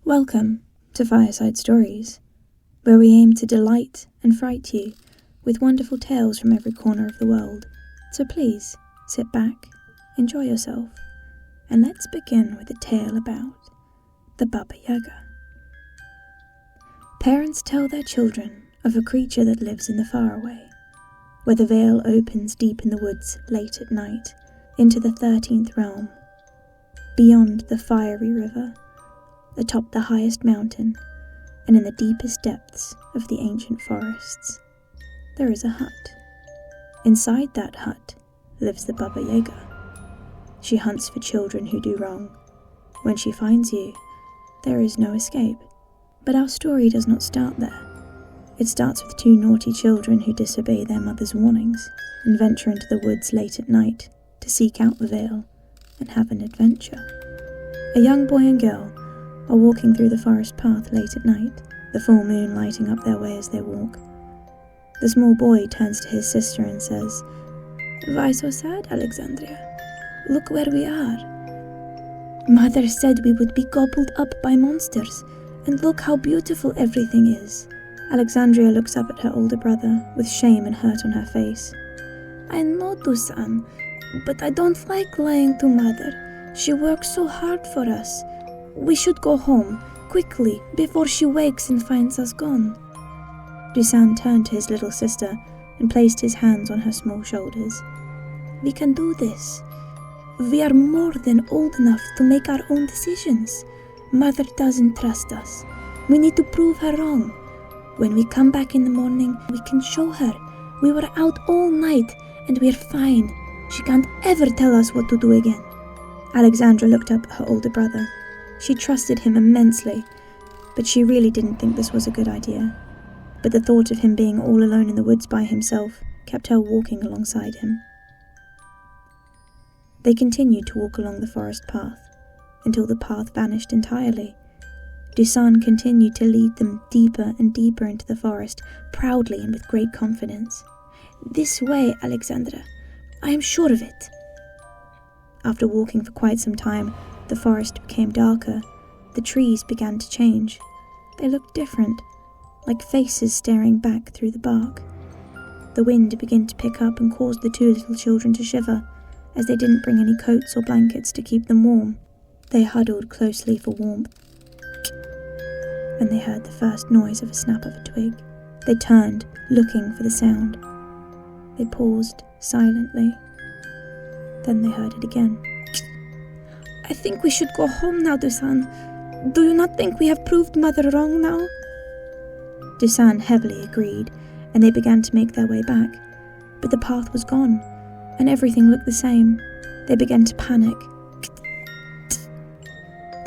Welcome to FireSide Stories, where we aim to delight and fright you with wonderful tales from every corner of the world. So please, sit back, enjoy yourself, and let's begin with a tale about the Baba Yaga. Parents tell their children of a creature that lives in the faraway, where the veil opens deep in the woods late at night into the 13th realm, beyond the fiery river, atop the highest mountain, and in the deepest depths of the ancient forests, there is a hut. Inside that hut lives the Baba Yaga. She hunts for children who do wrong. When she finds you, there is no escape. But our story does not start there. It starts with two naughty children who disobey their mother's warnings and venture into the woods late at night to seek out the veil and have an adventure. A young boy and girl are walking through the forest path late at night, the full moon lighting up their way as they walk. The small boy turns to his sister and says, "Why so sad, Alexandria? Look where we are. Mother said we would be gobbled up by monsters, and look how beautiful everything is." Alexandria looks up at her older brother with shame and hurt on her face. "I know, Dusan, but I don't like lying to Mother. She works so hard for us. We should go home, quickly, before she wakes and finds us gone." Dusan turned to his little sister and placed his hands on her small shoulders. "We can do this. We are more than old enough to make our own decisions. Mother doesn't trust us. We need to prove her wrong. When we come back in the morning, we can show her we were out all night and we're fine. She can't ever tell us what to do again." Alexandra looked up at her older brother. She trusted him immensely, but she really didn't think this was a good idea. But the thought of him being all alone in the woods by himself kept her walking alongside him. They continued to walk along the forest path until the path vanished entirely. Dusan continued to lead them deeper and deeper into the forest, proudly and with great confidence. "This way, Alexandra. I am sure of it." After walking for quite some time, the forest became darker. The trees began to change. They looked different, like faces staring back through the bark. The wind began to pick up and caused the two little children to shiver, as they didn't bring any coats or blankets to keep them warm. They huddled closely for warmth. When they heard the first noise of a snap of a twig, they turned, looking for the sound. They paused silently. Then they heard it again. "I think we should go home now, Dusan. Do you not think we have proved Mother wrong now?" Dusan heavily agreed, and they began to make their way back. But the path was gone, and everything looked the same. They began to panic.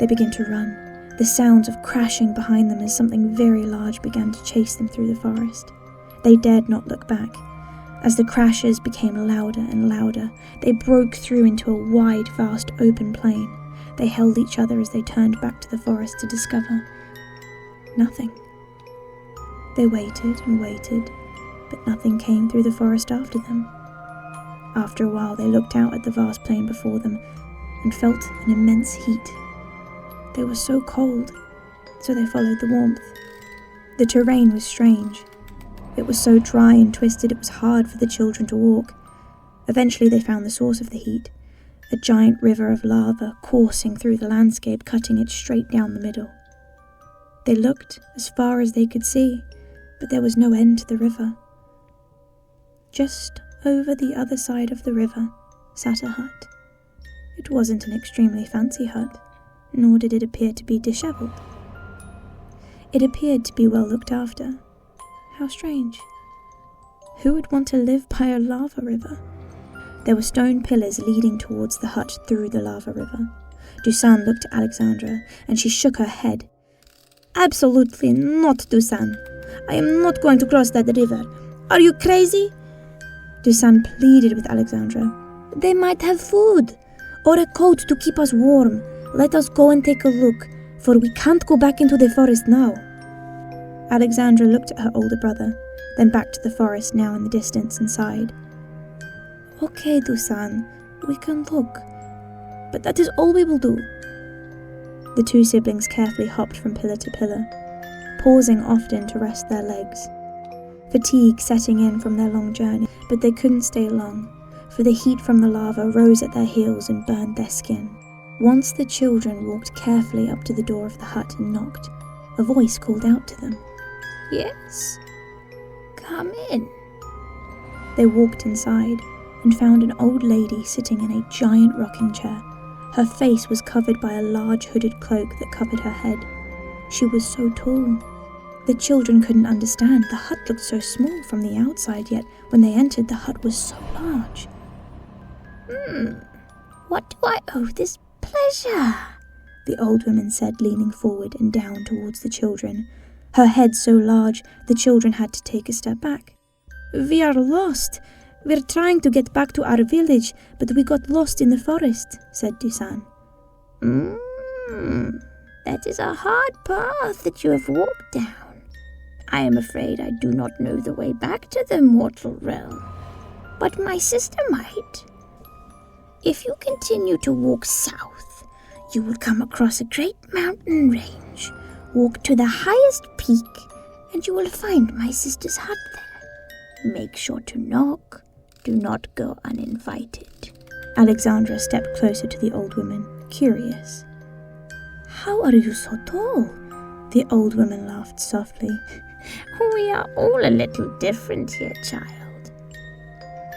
They began to run, the sounds of crashing behind them as something very large began to chase them through the forest. They dared not look back. As the crashes became louder and louder, they broke through into a wide, vast open plain. They held each other as they turned back to the forest to discover nothing. They waited and waited, but nothing came through the forest after them. After a while, they looked out at the vast plain before them and felt an immense heat. They were so cold, so they followed the warmth. The terrain was strange. It was so dry and twisted it was hard for the children to walk. Eventually they found the source of the heat, a giant river of lava coursing through the landscape, cutting it straight down the middle. They looked as far as they could see, but there was no end to the river. Just over the other side of the river sat a hut. It wasn't an extremely fancy hut, nor did it appear to be disheveled. It appeared to be well looked after. How strange. Who would want to live by a lava river? There were stone pillars leading towards the hut through the lava river. Dusan looked at Alexandra, and she shook her head. "Absolutely not, Dusan. I am not going to cross that river. Are you crazy?" Dusan pleaded with Alexandra. "They might have food, or a coat to keep us warm. Let us go and take a look, for we can't go back into the forest now." Alexandra looked at her older brother, then back to the forest now in the distance and sighed. "Okay, Dusan, we can look, but that is all we will do." The two siblings carefully hopped from pillar to pillar, pausing often to rest their legs. Fatigue setting in from their long journey, but they couldn't stay long, for the heat from the lava rose at their heels and burned their skin. Once the children walked carefully up to the door of the hut and knocked, a voice called out to them. "Yes, come in." They walked inside and found an old lady sitting in a giant rocking chair. Her face was covered by a large hooded cloak that covered her head. She was so tall. The children couldn't understand. The hut looked so small from the outside, yet when they entered, the hut was so large. What do I owe this pleasure?" the old woman said, leaning forward and down towards the children. Her head so large, the children had to take a step back. "We are lost. We're trying to get back to our village, but we got lost in the forest," said Dusan. That is a hard path that you have walked down. I am afraid I do not know the way back to the mortal realm, but my sister might. If you continue to walk south, you will come across a great mountain range. Walk to the highest peak, and you will find my sister's hut there. Make sure to knock. Do not go uninvited." Alexandra stepped closer to the old woman, curious. "How are you so tall?" The old woman laughed softly. "We are all a little different here, child."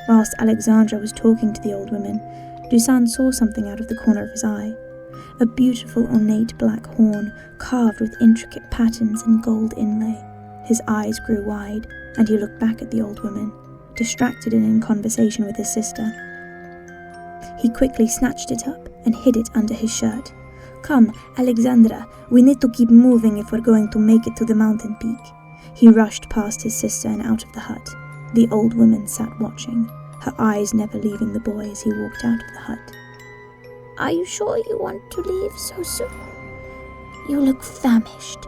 Whilst Alexandra was talking to the old woman, Dusan saw something out of the corner of his eye. A beautiful ornate black horn, carved with intricate patterns and gold inlay. His eyes grew wide, and he looked back at the old woman, distracted and in conversation with his sister. He quickly snatched it up and hid it under his shirt. "Come, Alexandra, we need to keep moving if we're going to make it to the mountain peak." He rushed past his sister and out of the hut. The old woman sat watching, her eyes never leaving the boy as he walked out of the hut. "Are you sure you want to leave so soon? You look famished.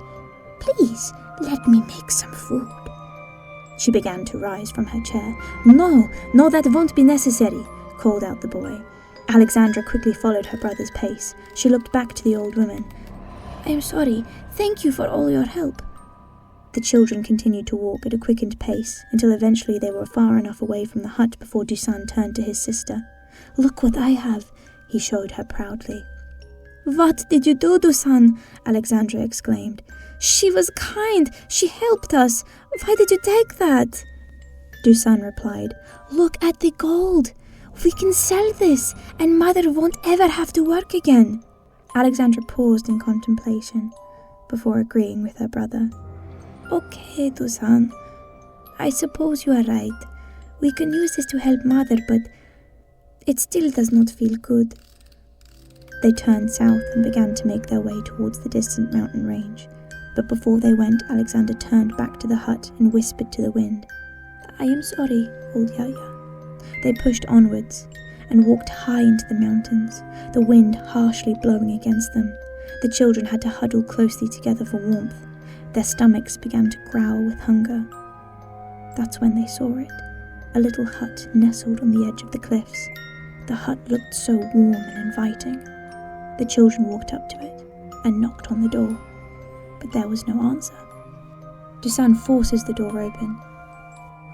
Please, let me make some food." She began to rise from her chair. No, that won't be necessary," called out the boy. Alexandra quickly followed her brother's pace. She looked back to the old woman. "I am sorry. Thank you for all your help." The children continued to walk at a quickened pace until eventually they were far enough away from the hut before Dusan turned to his sister. "Look what I have," he showed her proudly. "What did you do, Dusan?" Alexandra exclaimed. "She was kind. She helped us. Why did you take that?" Dusan replied, "Look at the gold. We can sell this, and Mother won't ever have to work again." Alexandra paused in contemplation before agreeing with her brother. "Okay, Dusan. I suppose you are right. We can use this to help Mother, but it still does not feel good." They turned south and began to make their way towards the distant mountain range. But before they went, Alexander turned back to the hut and whispered to the wind, "I am sorry, old Yaga." They pushed onwards and walked high into the mountains, the wind harshly blowing against them. The children had to huddle closely together for warmth. Their stomachs began to growl with hunger. That's when they saw it, a little hut nestled on the edge of the cliffs. The hut looked so warm and inviting. The children walked up to it and knocked on the door, but there was no answer. Dusan forces the door open.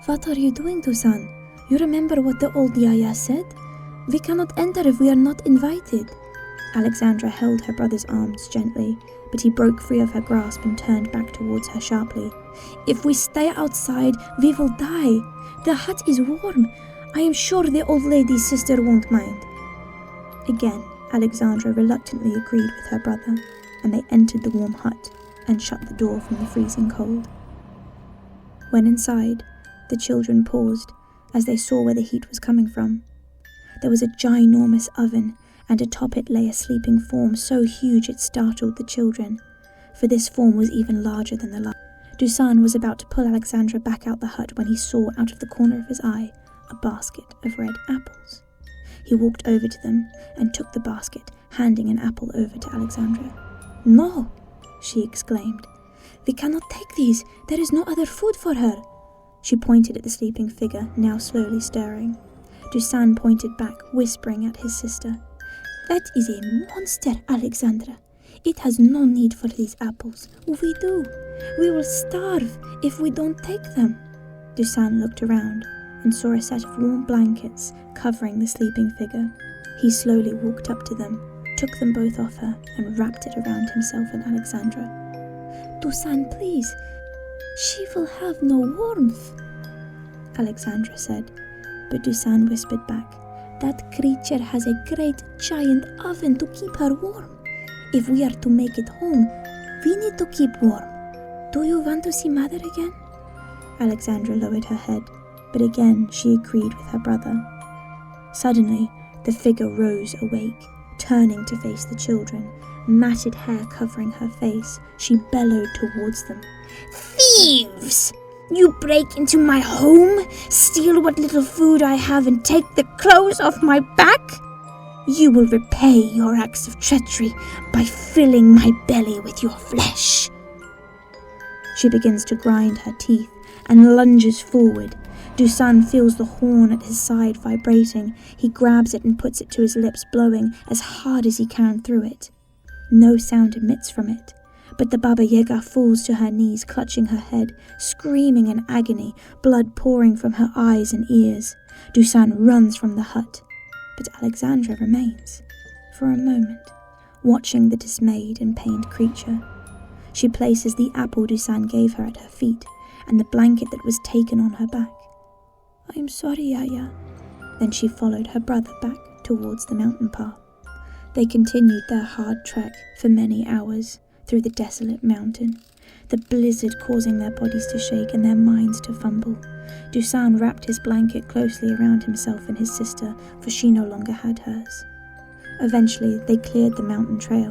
"What are you doing, Dusan? You remember what the old Yaya said? We cannot enter if we are not invited." Alexandra held her brother's arms gently, but he broke free of her grasp and turned back towards her sharply. "If we stay outside, we will die. The hut is warm. I am sure the old lady's sister won't mind." Again, Alexandra reluctantly agreed with her brother, and they entered the warm hut and shut the door from the freezing cold. When inside, the children paused as they saw where the heat was coming from. There was a ginormous oven, and atop it lay a sleeping form so huge it startled the children, for this form was even larger than the light. Dusan was about to pull Alexandra back out the hut when he saw out of the corner of his eye a basket of red apples. He walked over to them and took the basket, handing an apple over to Alexandra. "No," she exclaimed. "We cannot take these. There is no other food for her." She pointed at the sleeping figure, now slowly stirring. Dusan pointed back, whispering at his sister. "That is a monster, Alexandra. It has no need for these apples. We do. We will starve if we don't take them. Dusan looked around and saw a set of warm blankets covering the sleeping figure. He slowly walked up to them, took them both off her, and wrapped it around himself and Alexandra. Dusan, please. She will have no warmth, Alexandra said, but Dusan whispered back, that creature has a great giant oven to keep her warm. If we are to make it home, we need to keep warm. Do you want to see Mother again? Alexandra lowered her head, but again she agreed with her brother. Suddenly, the figure rose awake, turning to face the children, matted hair covering her face. She bellowed towards them. Thieves! You break into my home, steal what little food I have, and take the clothes off my back? You will repay your acts of treachery by filling my belly with your flesh. She begins to grind her teeth and lunges forward. Dusan feels the horn at his side vibrating. He grabs it and puts it to his lips, blowing as hard as he can through it. No sound emits from it, but the Baba Yaga falls to her knees, clutching her head, screaming in agony, blood pouring from her eyes and ears. Dusan runs from the hut, but Alexandra remains, for a moment, watching the dismayed and pained creature. She places the apple Dusan gave her at her feet, and the blanket that was taken on her back. I'm sorry, Yaya. Then she followed her brother back towards the mountain path. They continued their hard trek for many hours through the desolate mountain, the blizzard causing their bodies to shake and their minds to fumble. Dusan wrapped his blanket closely around himself and his sister, for she no longer had hers. Eventually, they cleared the mountain trail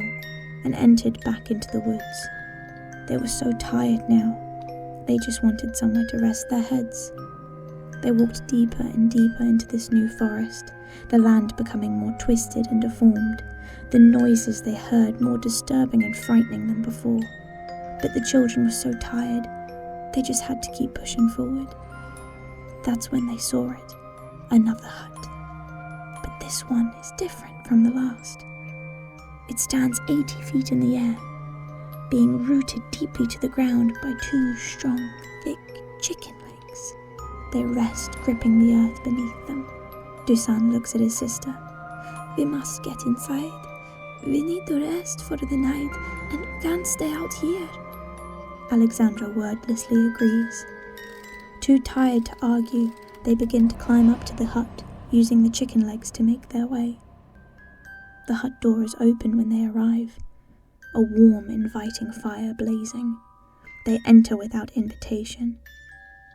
and entered back into the woods. They were so tired now, they just wanted somewhere to rest their heads. They walked deeper and deeper into this new forest, the land becoming more twisted and deformed, the noises they heard more disturbing and frightening than before. But the children were so tired, they just had to keep pushing forward. That's when they saw it, another hut. But this one is different from the last. It stands 80 feet in the air, being rooted deeply to the ground by two strong, thick chicken legs. They rest, gripping the earth beneath them. Dusan looks at his sister. We must get inside. We need to rest for the night and can't stay out here. Alexandra wordlessly agrees. Too tired to argue, they begin to climb up to the hut, using the chicken legs to make their way. The hut door is open when they arrive, a warm, inviting fire blazing. They enter without invitation.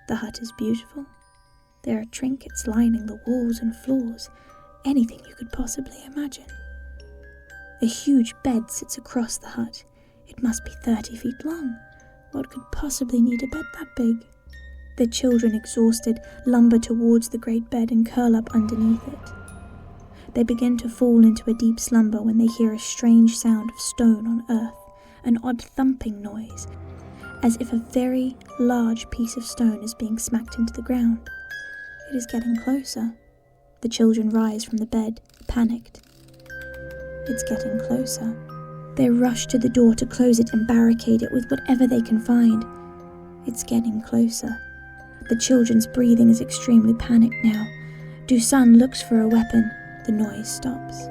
The hut is beautiful. There are trinkets lining the walls and floors, anything you could possibly imagine. A huge bed sits across the hut. It must be 30 feet long. What could possibly need a bed that big? The children, exhausted, lumber towards the great bed and curl up underneath it. They begin to fall into a deep slumber when they hear a strange sound of stone on earth, an odd thumping noise, as if a very large piece of stone is being smacked into the ground. It is getting closer. The children rise from the bed, panicked. It's getting closer. They rush to the door to close it and barricade it with whatever they can find. It's getting closer. The children's breathing is extremely panicked now. Dusan looks for a weapon. The noise stops.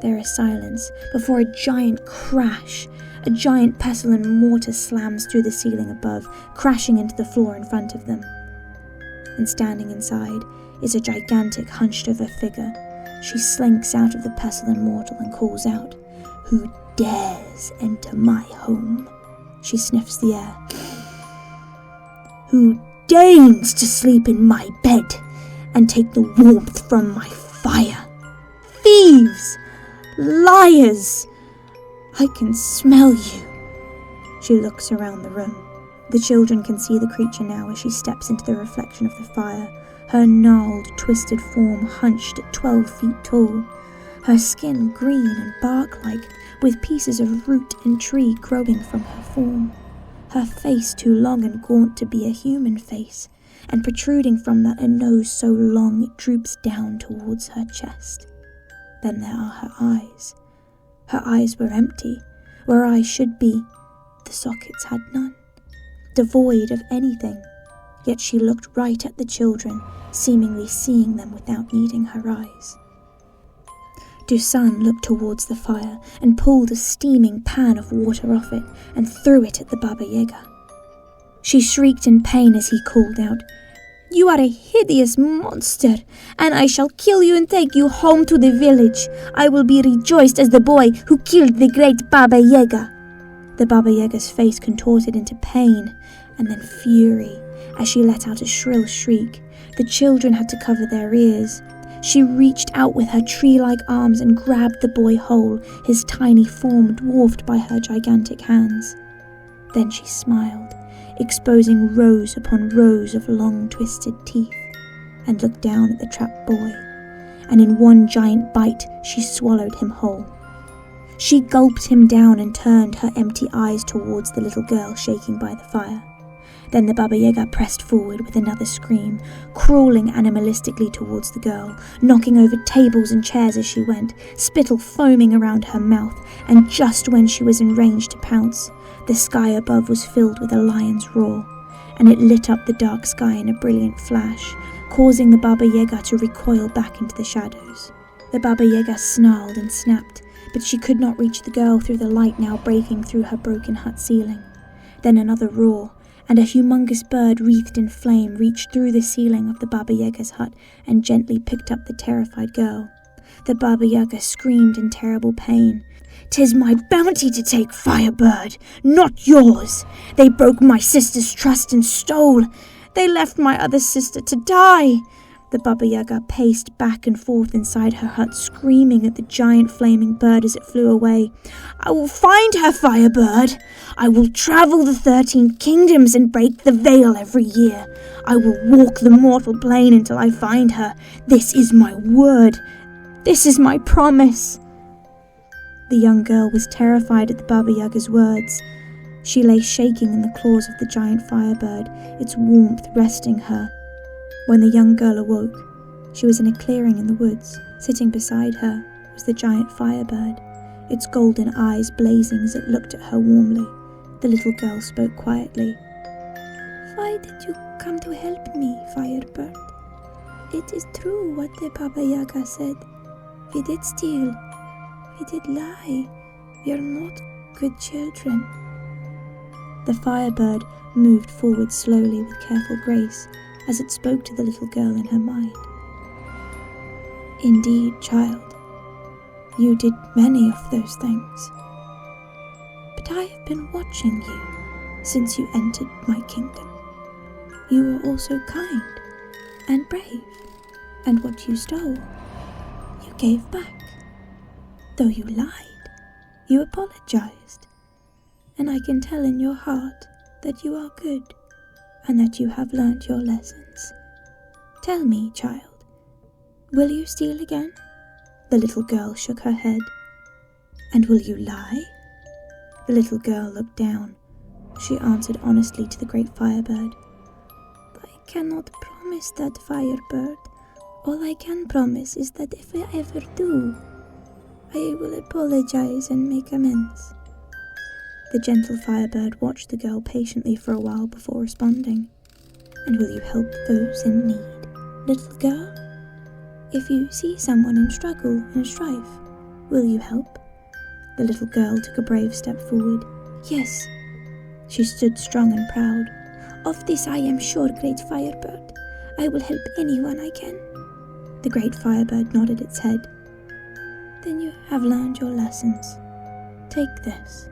There is silence before a giant crash. A giant pestle and mortar slams through the ceiling above, crashing into the floor in front of them. And standing inside is a gigantic, hunched-over figure. She slinks out of the pestle and mortar and calls out, "Who dares enter my home?" She sniffs the air. "Who deigns to sleep in my bed and take the warmth from my fire? Thieves! Liars! I can smell you." She looks around the room. The children can see the creature now as she steps into the reflection of the fire, her gnarled, twisted form hunched at 12 feet tall, her skin green and bark-like, with pieces of root and tree growing from her form, her face too long and gaunt to be a human face, and protruding from that a nose so long it droops down towards her chest. Then there are her eyes. Her eyes were empty. Where eyes should be, the sockets had none, devoid of anything. Yet she looked right at the children, seemingly seeing them without needing her eyes. Dusan looked towards the fire and pulled a steaming pan of water off it and threw it at the Baba Yaga. She shrieked in pain as he called out, "You are a hideous monster, and I shall kill you and take you home to the village. I will be rejoiced as the boy who killed the great Baba Yaga." The Baba Yaga's face contorted into pain and then fury as she let out a shrill shriek. The children had to cover their ears. She reached out with her tree-like arms and grabbed the boy whole, his tiny form dwarfed by her gigantic hands. Then she smiled, exposing rows upon rows of long twisted teeth, and looked down at the trapped boy, and in one giant bite she swallowed him whole. She gulped him down and turned her empty eyes towards the little girl shaking by the fire. Then the Baba Yaga pressed forward with another scream, crawling animalistically towards the girl, knocking over tables and chairs as she went, spittle foaming around her mouth, and just when she was in range to pounce, the sky above was filled with a lion's roar, and it lit up the dark sky in a brilliant flash, causing the Baba Yaga to recoil back into the shadows. The Baba Yaga snarled and snapped, but she could not reach the girl through the light now breaking through her broken hut ceiling. Then another roar, and a humongous bird wreathed in flame reached through the ceiling of the Baba Yaga's hut and gently picked up the terrified girl. The Baba Yaga screamed in terrible pain. "'Tis my bounty to take, Firebird, not yours. They broke my sister's trust and stole. They left my other sister to die." The Baba Yaga paced back and forth inside her hut, screaming at the giant flaming bird as it flew away. "I will find her, Firebird. I will travel the 13 kingdoms and break the veil every year. I will walk the mortal plane until I find her. This is my word. This is my promise." The young girl was terrified at the Baba Yaga's words. She lay shaking in the claws of the giant Firebird, its warmth resting her. When the young girl awoke, she was in a clearing in the woods. Sitting beside her was the giant Firebird, its golden eyes blazing as it looked at her warmly. The little girl spoke quietly. "Why did you come to help me, Firebird? It is true what the Baba Yaga said. We did steal. We did lie. We are not good children." The Firebird moved forward slowly with careful grace as it spoke to the little girl in her mind. "Indeed, child, you did many of those things. But I have been watching you since you entered my kingdom. You were also kind and brave, and what you stole, you gave back. Though you lied, you apologized, and I can tell in your heart that you are good, and that you have learnt your lessons. Tell me, child, will you steal again?" The little girl shook her head. "And will you lie?" The little girl looked down. She answered honestly to the great Firebird. "I cannot promise that, Firebird. All I can promise is that if I ever do, I will apologize and make amends." The gentle Firebird watched the girl patiently for a while before responding. "And will you help those in need, little girl? If you see someone in struggle and strife, will you help?" The little girl took a brave step forward. "Yes." She stood strong and proud. "Of this I am sure, great Firebird. I will help anyone I can." The great Firebird nodded its head. "Then you have learned your lessons. Take this."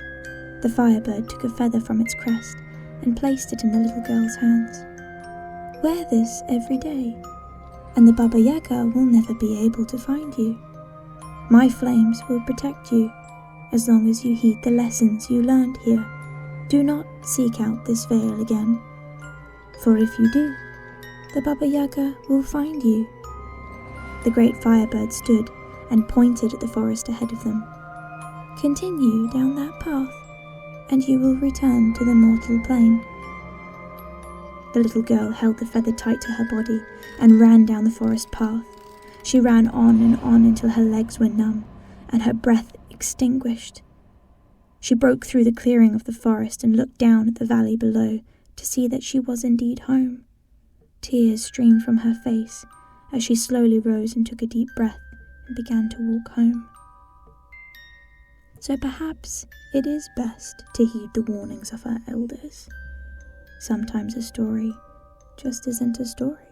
The Firebird took a feather from its crest and placed it in the little girl's hands. "Wear this every day, and the Baba Yaga will never be able to find you. My flames will protect you, as long as you heed the lessons you learned here. Do not seek out this veil again, for if you do, the Baba Yaga will find you." The great Firebird stood and pointed at the forest ahead of them. "Continue down that path, and you will return to the mortal plane." The little girl held the feather tight to her body and ran down the forest path. She ran on and on until her legs were numb, and her breath extinguished. She broke through the clearing of the forest and looked down at the valley below to see that she was indeed home. Tears streamed from her face as she slowly rose and took a deep breath and began to walk home. So perhaps it is best to heed the warnings of our elders. Sometimes a story just isn't a story.